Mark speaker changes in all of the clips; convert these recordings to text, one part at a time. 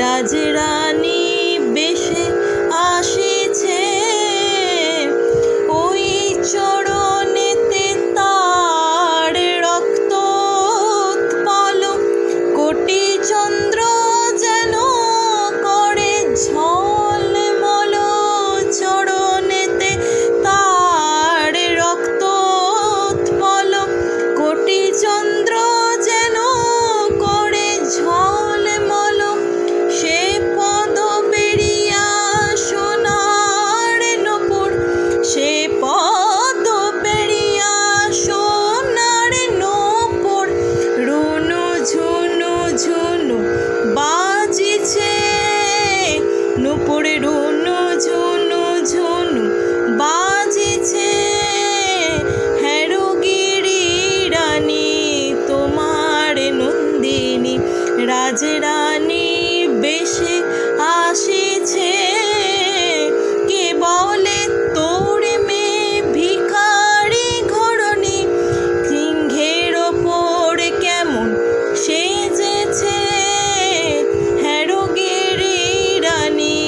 Speaker 1: রাজরানী বেশে আসিছে, ওই চরণেতে তার রক্ত উৎপল, কোটি চন্দ্র যেন করে ঝলমল, চরণেতে তার রক্ত উৎপল, কোটি চন্দ্র যেন করে ঝলমল, সে পদ বেরিয়া সোনার নূপুর, সে পদ বেরিয়া সোনার নূপুর, রুনু ঝুনু ঝুনু বাজিছে, নূপুরে রুনু ঝুনু ঝুনু বাজিছে। হেরোগিরি রানী তোমার নন্দিনী, রাজরানী বেশে আসিছে, কে বলে তোর মেয়ে ভিখারি ঘরণী, সিংহের ওপর কেমন সেজেছে। হেরোগিরি রানী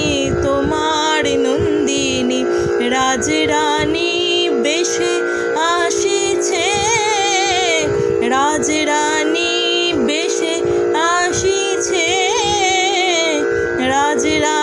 Speaker 1: তোমার নন্দিনী, রাজরানী বেশে আসিছে, রাজরানী বেশে আসিছে, রাজরানী।